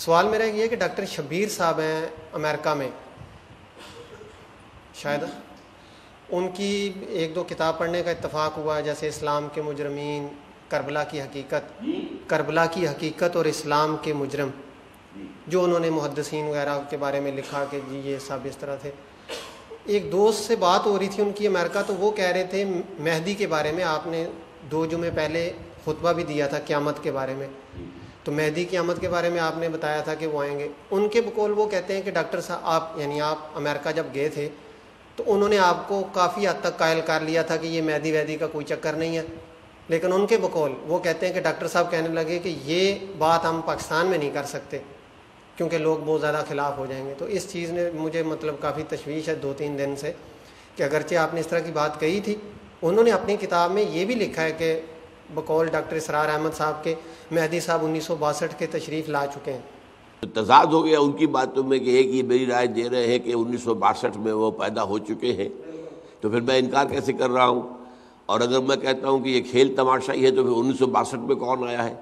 سوال میرا یہ ہے کہ ڈاکٹر شبیر صاحب ہیں امریکہ میں، شاید ان کی ایک دو کتاب پڑھنے کا اتفاق ہوا ہے، جیسے اسلام کے مجرمین، کربلا کی حقیقت اور اسلام کے مجرم، جو انہوں نے محدثین وغیرہ کے بارے میں لکھا کہ جی یہ سب اس طرح تھے۔ ایک دوست سے بات ہو رہی تھی ان کی امریکہ، تو وہ کہہ رہے تھے مہدی کے بارے میں آپ نے 2 جمعے پہلے خطبہ بھی دیا تھا قیامت کے بارے میں، تو مہدی کی آمد کے بارے میں آپ نے بتایا تھا کہ وہ آئیں گے۔ ان کے بقول وہ کہتے ہیں کہ ڈاکٹر صاحب آپ امریکہ جب گئے تھے تو انہوں نے آپ کو کافی حد تک قائل کر لیا تھا کہ یہ مہدی ویدی کا کوئی چکر نہیں ہے، لیکن ان کے بقول وہ کہتے ہیں کہ ڈاکٹر صاحب کہنے لگے کہ یہ بات ہم پاکستان میں نہیں کر سکتے کیونکہ لوگ بہت زیادہ خلاف ہو جائیں گے۔ تو اس چیز نے مجھے کافی تشویش ہے 2-3 دن سے کہ اگرچہ آپ نے اس طرح کی بات کہی تھی، انہوں نے اپنی کتاب میں یہ بھی لکھا ہے کہ بقول ڈاکٹر اسرار احمد صاحب کے مہدی صاحب 1962 کے تشریف لا چکے ہیں۔ تضاد ہو گیا ان کی باتوں میں کہ ایک یہ میری رائے دے رہے ہیں کہ 1962 میں وہ پیدا ہو چکے ہیں، تو پھر میں انکار کیسے کر رہا ہوں؟ اور اگر میں کہتا ہوں کہ یہ کھیل تماشا ہی ہے تو پھر 1962 میں کون آیا ہے؟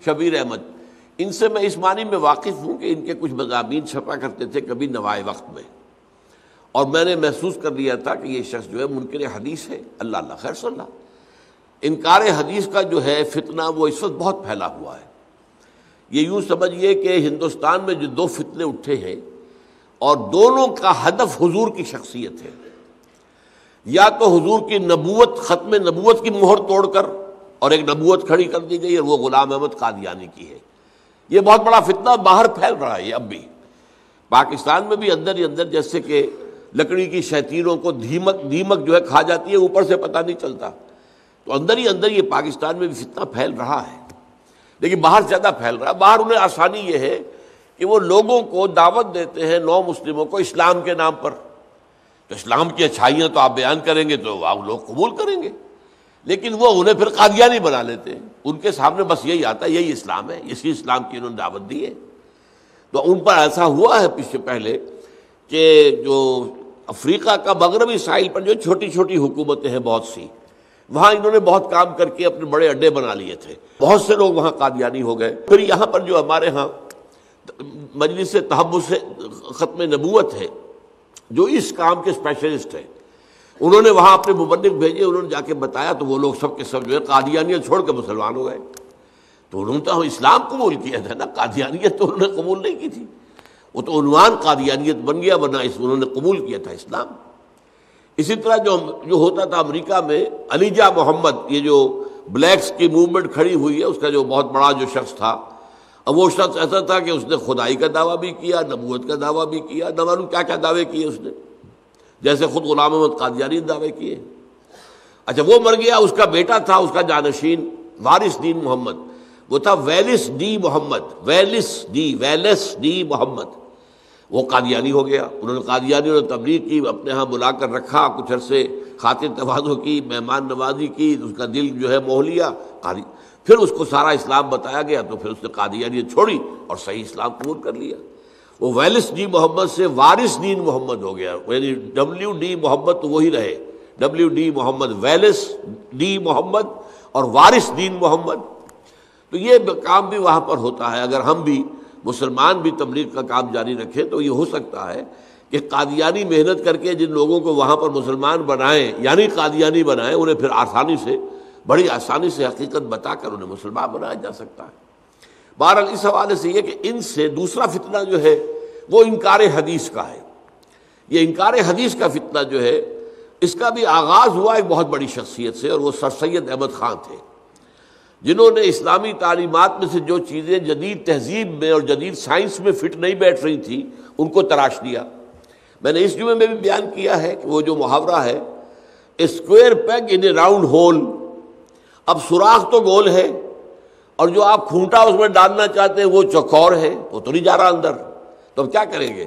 شبیر احمد، ان سے میں اس معنی میں واقف ہوں کہ ان کے کچھ مضامین چھپا کرتے تھے کبھی نوائے وقت میں، اور میں نے محسوس کر لیا تھا کہ یہ شخص جو ہے منکر حدیث ہے۔ اللہ خیر صلی اللہ، انکار حدیث کا جو ہے فتنہ وہ اس وقت بہت پھیلا ہوا ہے۔ یہ یوں سمجھیے کہ ہندوستان میں جو 2 فتنے اٹھے ہیں اور دونوں کا ہدف حضور کی شخصیت ہے، یا تو حضور کی نبوت، ختم نبوت کی مہر توڑ کر اور ایک نبوت کھڑی کر دی گئی اور وہ غلام احمد قادیانی کی ہے۔ یہ بہت بڑا فتنہ باہر پھیل رہا ہے، یہ اب بھی پاکستان میں بھی اندر ہی اندر، جیسے کہ لکڑی کی شیطینوں کو دیمک جو ہے کھا جاتی ہے، اوپر سے پتہ نہیں چلتا، تو اندر ہی اندر یہ پاکستان میں بھی فتنہ پھیل رہا ہے، لیکن باہر زیادہ پھیل رہا ہے۔ باہر انہیں آسانی یہ ہے کہ وہ لوگوں کو دعوت دیتے ہیں، نو مسلموں کو، اسلام کے نام پر، تو اسلام کی اچھائیاں تو آپ بیان کریں گے تو آپ لوگ قبول کریں گے، لیکن وہ انہیں پھر قادیانی بنا لیتے ہیں۔ ان کے سامنے بس یہی آتا ہے، یہی اسلام ہے، اسی اسلام کی انہوں نے دعوت دی ہے۔ تو ان پر ایسا ہوا ہے پیچھے پہلے کہ جو افریقہ کا مغربی ساحل پر جو چھوٹی چھوٹی حکومتیں ہیں بہت سی، وہاں انہوں نے بہت کام کر کے اپنے بڑے اڈے بنا لیے تھے، بہت سے لوگ وہاں قادیانی ہو گئے۔ پھر یہاں پر جو ہمارے ہاں مجلس تحفظ ختم نبوت ہے، جو اس کام کے اسپیشلسٹ ہیں، انہوں نے وہاں اپنے مبلغ بھیجے، انہوں نے جا کے بتایا، تو وہ لوگ سب کے سب جو ہے قادیانیت چھوڑ کے مسلمان ہو گئے۔ تو انہوں نے تو اسلام قبول کیا تھا نا، قادیانیت تو انہوں نے قبول نہیں کی تھی، وہ تو عنوان قادیانیت بن گیا، ورنہ انہوں نے قبول کیا تھا اسلام۔ اسی طرح جو ہوتا تھا امریکہ میں، علیجہ محمد، یہ جو بلیکس کی موومنٹ کھڑی ہوئی ہے، اس کا جو بہت بڑا جو شخص تھا، اب وہ شخص ایسا تھا کہ اس نے خدائی کا دعویٰ بھی کیا، نبوت کا دعویٰ بھی کیا، نہ معلوم کیا کیا دعوے کیے اس نے، جیسے خود غلام احمد قادیانی نے دعوے کیے۔ اچھا وہ مر گیا، اس کا بیٹا تھا، اس کا جانشین وارث دین محمد، وہ تھا ویلس ڈی محمد، وہ قادیانی ہو گیا۔ انہوں نے قادیانیوں نے تبلیغ کی، اپنے ہاں بلا کر رکھا، کچھ عرصے خاطر تواضع کی، مہمان نوازی کی، اس کا دل جو ہے موہ لیا، پھر اس کو سارا اسلام بتایا گیا، تو پھر اس نے قادیانیت چھوڑی اور صحیح اسلام قبول کر لیا۔ وہ ویلس ڈی محمد سے وارث دین محمد ہو گیا، یعنی ڈبلیو ڈی محمد تو وہی رہے، ڈبلیو ڈی محمد، ویلس ڈی محمد اور وارث دین محمد۔ تو یہ کام بھی وہاں پر ہوتا ہے۔ اگر ہم بھی مسلمان بھی تبلیغ کا کام جاری رکھیں تو یہ ہو سکتا ہے کہ قادیانی محنت کر کے جن لوگوں کو وہاں پر مسلمان بنائیں، یعنی قادیانی بنائیں، انہیں پھر بڑی آسانی سے حقیقت بتا کر انہیں مسلمان بنایا جا سکتا ہے۔ بہرحال اس حوالے سے یہ کہ ان سے دوسرا فتنہ جو ہے وہ انکار حدیث کا ہے۔ یہ انکار حدیث کا فتنہ جو ہے، اس کا بھی آغاز ہوا ایک بہت بڑی شخصیت سے، اور وہ سر سید احمد خان تھے، جنہوں نے اسلامی تعلیمات میں سے جو چیزیں جدید تہذیب میں اور جدید سائنس میں فٹ نہیں بیٹھ رہی تھیں ان کو تراش دیا۔ میں نے اس جمعے میں بھی بیان کیا ہے کہ وہ جو محاورہ ہے، square peg in a round hole, اب سوراخ تو گول ہے اور جو آپ کھونٹا اس میں ڈالنا چاہتے ہیں وہ چوکور ہے، وہ تو نہیں جا رہا اندر، تو اب کیا کریں گے؟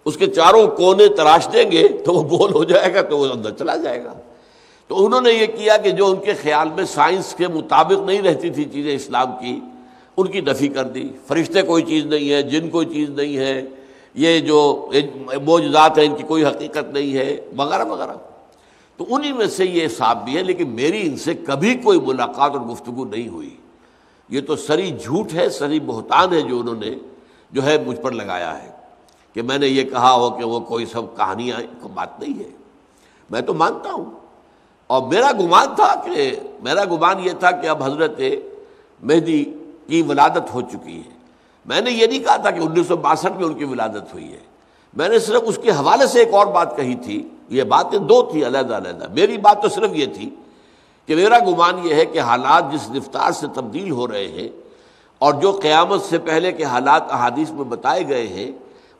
اس کے چاروں کونے تراش دیں گے تو وہ گول ہو جائے گا، تو وہ اندر چلا جائے گا۔ تو انہوں نے یہ کیا کہ جو ان کے خیال میں سائنس کے مطابق نہیں رہتی تھی چیزیں اسلام کی، ان کی نفی کر دی۔ فرشتے کوئی چیز نہیں ہے، جن کوئی چیز نہیں ہے، یہ جو معجزات ہیں ان کی کوئی حقیقت نہیں ہے، وغیرہ وغیرہ۔ تو انہی میں سے یہ صاحب بھی ہے، لیکن میری ان سے کبھی کوئی ملاقات اور گفتگو نہیں ہوئی۔ یہ تو سری جھوٹ ہے، سری بہتان ہے جو انہوں نے جو ہے مجھ پر لگایا ہے کہ میں نے یہ کہا ہو کہ وہ کوئی سب کہانیاں بات نہیں ہے. میں تو مانتا ہوں، اور میرا گمان یہ تھا کہ اب حضرت مہدی کی ولادت ہو چکی ہے. میں نے یہ نہیں کہا تھا کہ 1962 میں ان کی ولادت ہوئی ہے. میں نے صرف اس کے حوالے سے ایک اور بات کہی تھی. یہ باتیں دو تھی علیحدہ علیحدہ. میری بات تو صرف یہ تھی کہ میرا گمان یہ ہے کہ حالات جس رفتار سے تبدیل ہو رہے ہیں اور جو قیامت سے پہلے کے حالات احادیث میں بتائے گئے ہیں،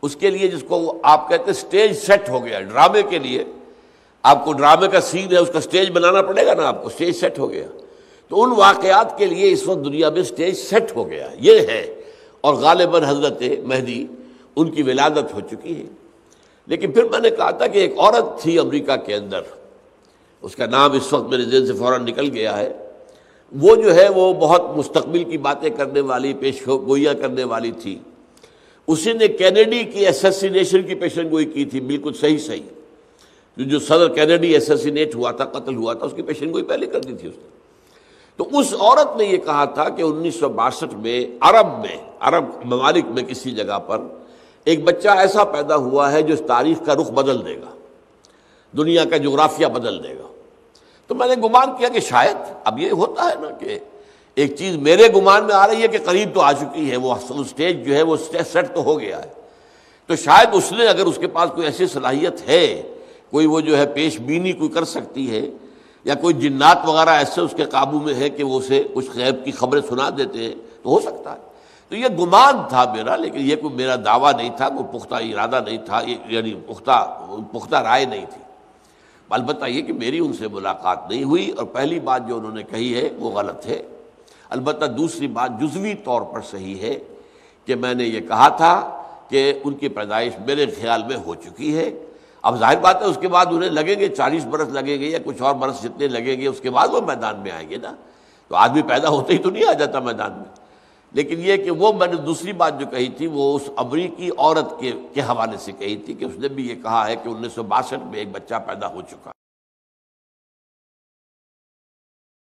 اس کے لیے جس کو آپ کہتے ہیں سٹیج سیٹ ہو گیا. ڈرامے کے لیے آپ کو ڈرامے کا سین ہے، اس کا سٹیج بنانا پڑے گا نا آپ کو. سٹیج سیٹ ہو گیا. تو ان واقعات کے لیے اس وقت دنیا میں سٹیج سیٹ ہو گیا یہ ہے، اور غالباً حضرت مہدی ان کی ولادت ہو چکی ہے. لیکن پھر میں نے کہا تھا کہ ایک عورت تھی امریکہ کے اندر، اس کا نام اس وقت میرے ذہن سے فوراً نکل گیا ہے. وہ جو ہے وہ بہت مستقبل کی باتیں کرنے والی، پیش گوئیاں کرنے والی تھی. اسی نے کینیڈی کی اسیسینیشن کی پیشن گوئی کی تھی. بالکل صحیح. جو صدر کینیڈی اسیسینیٹ ہوا تھا، قتل ہوا تھا، اس کی پیشن گوئی پہلے کر دی تھی اس نے. تو اس عورت نے یہ کہا تھا کہ 1962 میں عرب ممالک میں کسی جگہ پر ایک بچہ ایسا پیدا ہوا ہے جو اس تاریخ کا رخ بدل دے گا، دنیا کا جغرافیہ بدل دے گا. تو میں نے گمان کیا کہ شاید اب یہ ہوتا ہے نا کہ ایک چیز میرے گمان میں آ رہی ہے کہ قریب تو آ چکی ہے، وہ سٹیج جو ہے وہ سیٹ تو ہو گیا ہے. تو شاید اس نے، اگر اس کے پاس کوئی ایسی صلاحیت ہے، کوئی وہ جو ہے پیش بینی کوئی کر سکتی ہے، یا کوئی جنات وغیرہ ایسے اس کے قابو میں ہے کہ وہ اسے کچھ غیب کی خبریں سنا دیتے ہیں، تو ہو سکتا ہے. تو یہ گمان تھا میرا، لیکن یہ کوئی میرا دعویٰ نہیں تھا، کوئی پختہ ارادہ نہیں تھا، یعنی پختہ رائے نہیں تھی. البتہ یہ کہ میری ان سے ملاقات نہیں ہوئی، اور پہلی بات جو انہوں نے کہی ہے وہ غلط ہے. البتہ دوسری بات جزوی طور پر صحیح ہے کہ میں نے یہ کہا تھا کہ ان کی پیدائش میرے خیال میں ہو چکی ہے. اب ظاہر بات ہے اس کے بعد انہیں لگیں گے 40 برس لگیں گے یا کچھ اور برس جتنے لگیں گے، اس کے بعد وہ میدان میں آئیں گے نا. تو آدمی پیدا ہوتے ہی تو نہیں آ جاتا میدان میں. لیکن یہ کہ وہ میں نے دوسری بات جو کہی تھی وہ اس امریکی عورت کے حوالے سے کہی تھی کہ اس نے بھی یہ کہا ہے کہ 1962 میں ایک بچہ پیدا ہو چکا.